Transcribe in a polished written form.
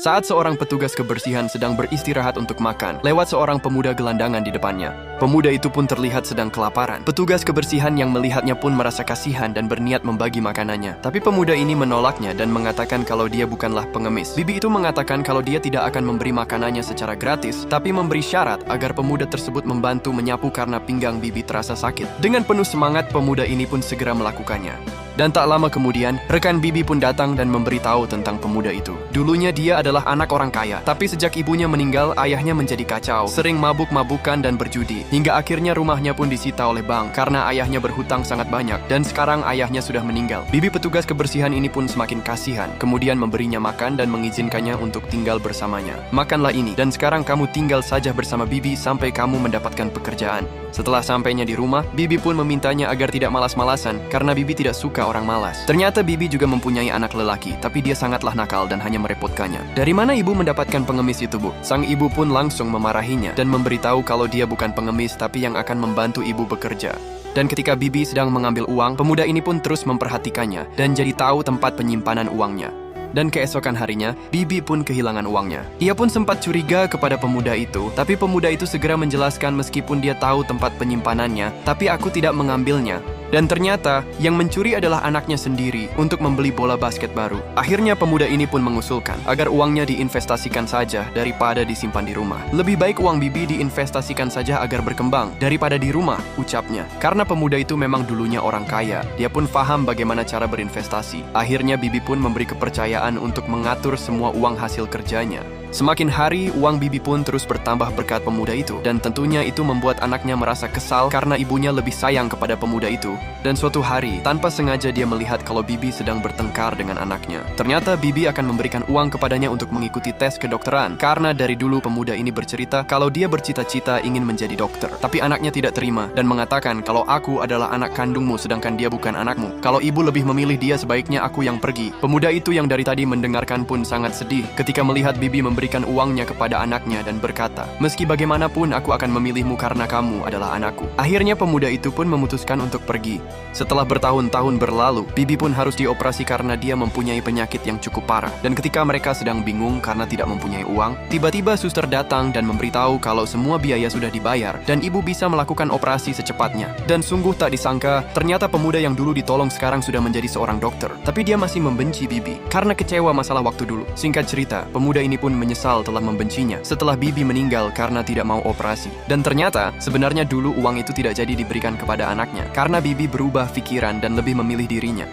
Saat seorang petugas kebersihan sedang beristirahat untuk makan, lewat seorang pemuda gelandangan di depannya. Pemuda itu pun terlihat sedang kelaparan. Petugas kebersihan yang melihatnya pun merasa kasihan dan berniat membagi makanannya. Tapi pemuda ini menolaknya dan mengatakan kalau dia bukanlah pengemis. Bibi itu mengatakan kalau dia tidak akan memberi makanannya secara gratis, tapi memberi syarat agar pemuda tersebut membantu menyapu karena pinggang Bibi terasa sakit. Dengan penuh semangat, pemuda ini pun segera melakukannya. Dan tak lama kemudian, rekan Bibi pun datang dan memberitahu tentang pemuda itu. Dulunya dia adalah anak orang kaya, tapi sejak ibunya meninggal, ayahnya menjadi kacau, sering mabuk-mabukan dan berjudi. Hingga akhirnya rumahnya pun disita oleh bank karena ayahnya berhutang sangat banyak, dan sekarang ayahnya sudah meninggal. Bibi petugas kebersihan ini pun semakin kasihan, kemudian memberinya makan dan mengizinkannya untuk tinggal bersamanya. Makanlah ini, dan sekarang kamu tinggal saja bersama Bibi sampai kamu mendapatkan pekerjaan. Setelah sampainya di rumah, Bibi pun memintanya agar tidak malas-malasan, karena Bibi tidak suka orang malas. Ternyata Bibi juga mempunyai anak lelaki, tapi dia sangatlah nakal dan hanya merepotkannya. Dari mana ibu mendapatkan pengemis itu, Bu? Sang ibu pun langsung memarahinya dan memberitahu kalau dia bukan pengemis, tapi yang akan membantu ibu bekerja. Dan ketika Bibi sedang mengambil uang, pemuda ini pun terus memperhatikannya dan jadi tahu tempat penyimpanan uangnya. Dan keesokan harinya, Bibi pun kehilangan uangnya. Ia pun sempat curiga kepada pemuda itu, tapi pemuda itu segera menjelaskan meskipun dia tahu tempat penyimpanannya, tapi aku tidak mengambilnya. Dan ternyata, yang mencuri adalah anaknya sendiri untuk membeli bola basket baru. Akhirnya pemuda ini pun mengusulkan agar uangnya diinvestasikan saja daripada disimpan di rumah. Lebih baik uang Bibi diinvestasikan saja agar berkembang daripada di rumah, ucapnya. Karena pemuda itu memang dulunya orang kaya, dia pun paham bagaimana cara berinvestasi. Akhirnya Bibi pun memberi kepercayaan untuk mengatur semua uang hasil kerjanya. Semakin hari, uang Bibi pun terus bertambah berkat pemuda itu. Dan tentunya itu membuat anaknya merasa kesal karena ibunya lebih sayang kepada pemuda itu. Dan suatu hari, tanpa sengaja dia melihat kalau Bibi sedang bertengkar dengan anaknya. Ternyata Bibi akan memberikan uang kepadanya untuk mengikuti tes kedokteran. Karena dari dulu pemuda ini bercerita kalau dia bercita-cita ingin menjadi dokter. Tapi anaknya tidak terima dan mengatakan kalau aku adalah anak kandungmu sedangkan dia bukan anakmu. Kalau ibu lebih memilih dia, sebaiknya aku yang pergi. Pemuda itu yang dari tadi mendengarkan pun sangat sedih ketika melihat Bibi memberikan uangnya kepada anaknya dan berkata, meski bagaimanapun aku akan memilihmu karena kamu adalah anakku. Akhirnya pemuda itu pun memutuskan untuk pergi. Setelah bertahun-tahun berlalu, Bibi pun harus dioperasi karena dia mempunyai penyakit yang cukup parah. Dan ketika mereka sedang bingung karena tidak mempunyai uang, tiba-tiba suster datang dan memberitahu kalau semua biaya sudah dibayar dan ibu bisa melakukan operasi secepatnya. Dan sungguh tak disangka, ternyata pemuda yang dulu ditolong sekarang sudah menjadi seorang dokter. Tapi dia masih membenci Bibi karena kecewa masalah waktu dulu. Singkat cerita, pemuda ini pun menyesal telah membencinya setelah Bibi meninggal karena tidak mau operasi. Dan ternyata, sebenarnya dulu uang itu tidak jadi diberikan kepada anaknya karena Bibi berubah pikiran dan lebih memilih dirinya.